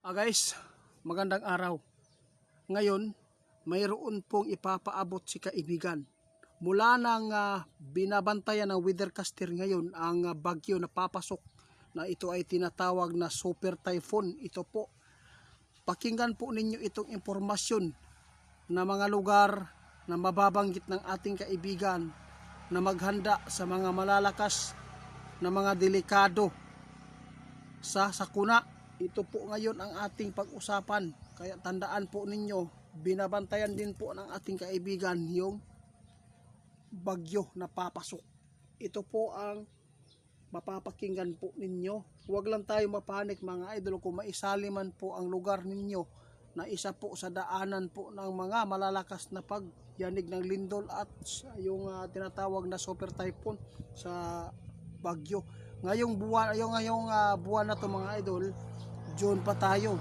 Guys, magandang araw. Ngayon, mayroon pong ipapaabot si kaibigan. Mula nang binabantayan ng weathercaster ngayon ang bagyo na papasok na ito ay tinatawag na super typhoon. Ito po, pakinggan po ninyo itong impormasyon na mga lugar na mababanggit ng ating kaibigan na maghanda sa mga malalakas na mga delikado sa sakuna. Ito po ngayon ang ating pag-usapan. Kaya tandaan po ninyo, binabantayan din po ng ating kaibigan yung bagyo na papasok. Ito po ang mapapakinggan po ninyo. Huwag lang tayo mapanik mga idol kung maisali man po ang lugar ninyo na isa po sa daanan po ng mga malalakas na pagyanig ng lindol at yung tinatawag na super typhoon sa bagyo. Ngayong buwan na to mga idol, June pa tayo,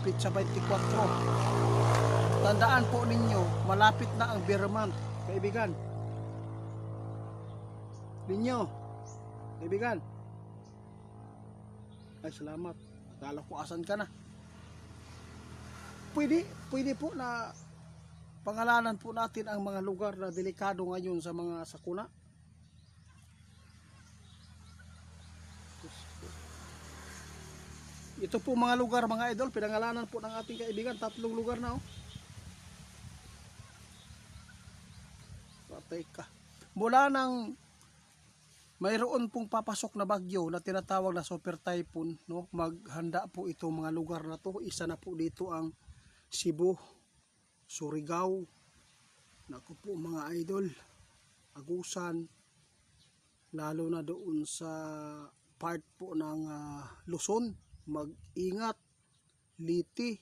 pitsa 24. Tandaan po ninyo, malapit na ang bear month, kaibigan. Kaibigan. Ay, salamat. Akala ko asan ka na. Pwede po na pangalanan po natin ang mga lugar na delikado ngayon sa mga sakuna. Ito po mga lugar mga idol, pinangalanan po ng ating kaibigan, 3 lugar na Patay ka. Mula nang mayroon pong papasok na bagyo na tinatawag na super typhoon, maghanda po itong mga lugar na to. Isa na po dito ang Cebu, Surigao, naku po mga idol, Agusan, lalo na doon sa part po ng Luzon. Mag-ingat, Liti.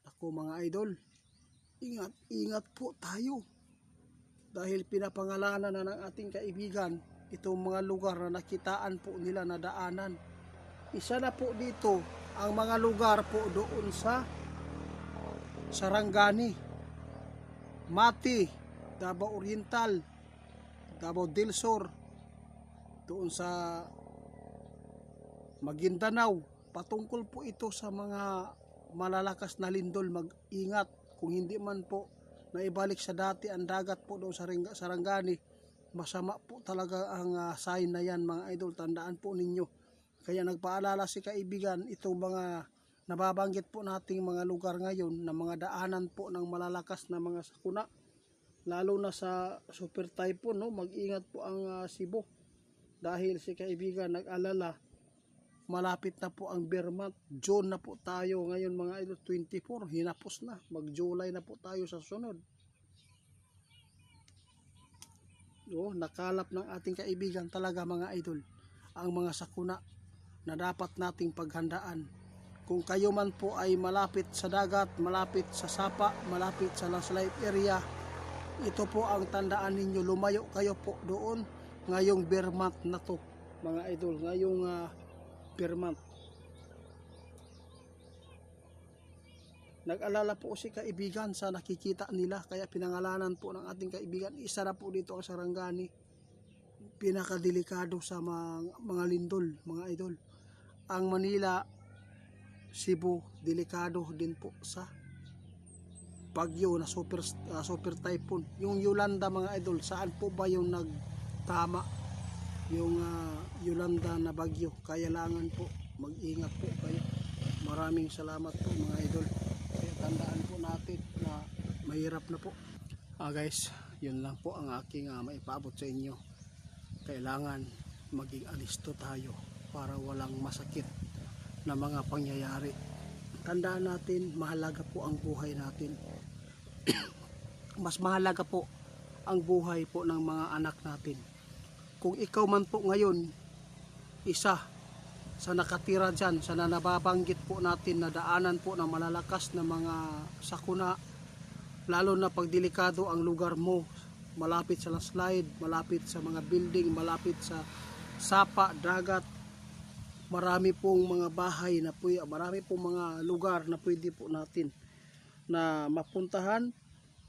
Ako mga idol, ingat po tayo. Dahil pinapangalanan na ng ating kaibigan itong mga lugar na nakitaan po nila na daanan. Isa na po dito ang mga lugar po doon sa Sarangani, Mati, Davao Oriental, Davao del Sur, doon sa Maguindanao. Patungkol po ito sa mga malalakas na lindol. Mag-ingat kung hindi man po naibalik sa dati ang dagat po doon sa Sarangani. Masama po talaga ang sign na yan mga idol. Tandaan po ninyo. Kaya nagpaalala si kaibigan itong mga nababanggit po nating mga lugar ngayon na mga daanan po ng malalakas na mga sakuna. Lalo na sa super typhoon, mag-ingat po ang Cebu. Dahil si kaibigan nag-alala, malapit na po ang bear month. June na po tayo ngayon mga idol, 24, hinapos na. Mag-July na po tayo sa sunod. Nakalap ng ating kaibigan talaga mga idol ang mga sakuna na dapat nating paghandaan. Kung kayo man po ay malapit sa dagat, malapit sa sapa, malapit sa landslide area, ito po ang tandaan ninyo. Lumayo kayo po doon ngayong bear month na to mga idol. Ngayong bear month. Nag-alala po si kaibigan sa nakikita nila, kaya pinangalanan po ng ating kaibigan. Isa na po dito ang Sarangani, pinakadelikado sa mga lindol mga idol. Ang Manila, Cebu, delikado din po sa bagyo na super typhoon. Yung Yolanda mga idol, saan po ba yung nagtama? Yung Yolanda na bagyo. Kailangan po mag-ingat po kayo. Maraming salamat po mga idol. Kaya tandaan po natin na mahirap na po. Guys, yun lang po ang aking maipaabot sa inyo. Kailangan maging alisto tayo para walang masakit na mga pangyayari. Tandaan natin, mahalaga po ang buhay natin. Mas mahalaga po ang buhay po ng mga anak natin. Kung ikaw man po ngayon, isa sa nakatira dyan, sa nababanggit po natin na daanan po ng malalakas na mga sakuna, lalo na pag delikado ang lugar mo, malapit sa landslide, malapit sa mga building, malapit sa sapa, dagat, marami pong mga bahay na marami pong mga lugar na pwede po natin na mapuntahan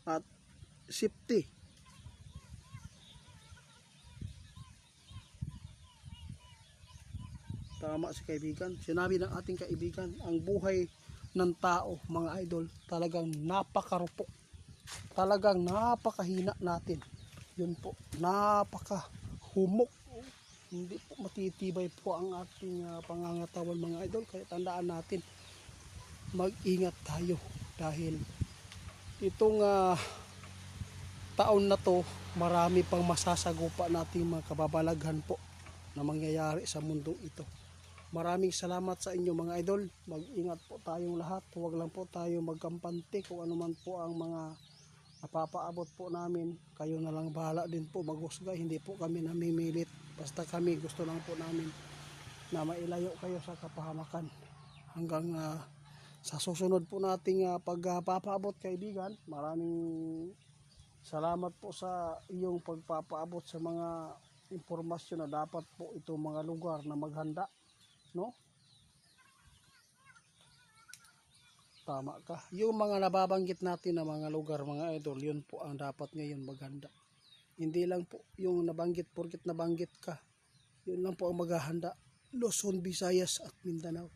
at safety. Tama si kaibigan. Sinabi ng ating kaibigan, ang buhay ng tao, mga idol, talagang napakarupok. Talagang napakahina natin. Yun po, napakahumok. Hindi po matitibay po ang ating pangangatawan, mga idol. Kaya tandaan natin, mag-ingat tayo. Dahil itong taon na to, marami pang masasagupa nating mga kababalaghan po na mangyayari sa mundong ito. Maraming salamat sa inyo, mga idol. Mag-ingat po tayong lahat. Huwag lang po tayo magkampante kung ano man po ang mga napapaabot po namin. Kayo na lang bahala din po maghusga. Hindi po kami namimilit. Basta kami gusto lang po namin na mailayo kayo sa kapahamakan. Hanggang sa susunod po nating pagpapaabot, kaibigan. Maraming salamat po sa iyong pagpapaabot sa mga impormasyon na dapat po itong mga lugar na maghanda. No? Tama ka. Yung mga nababanggit natin na mga lugar, mga idol, yun po ang dapat ngayon maghanda. Hindi lang po yung nabanggit porket nabanggit ka. Yun lang po ang maghahanda. Luzon, Visayas at Mindanao.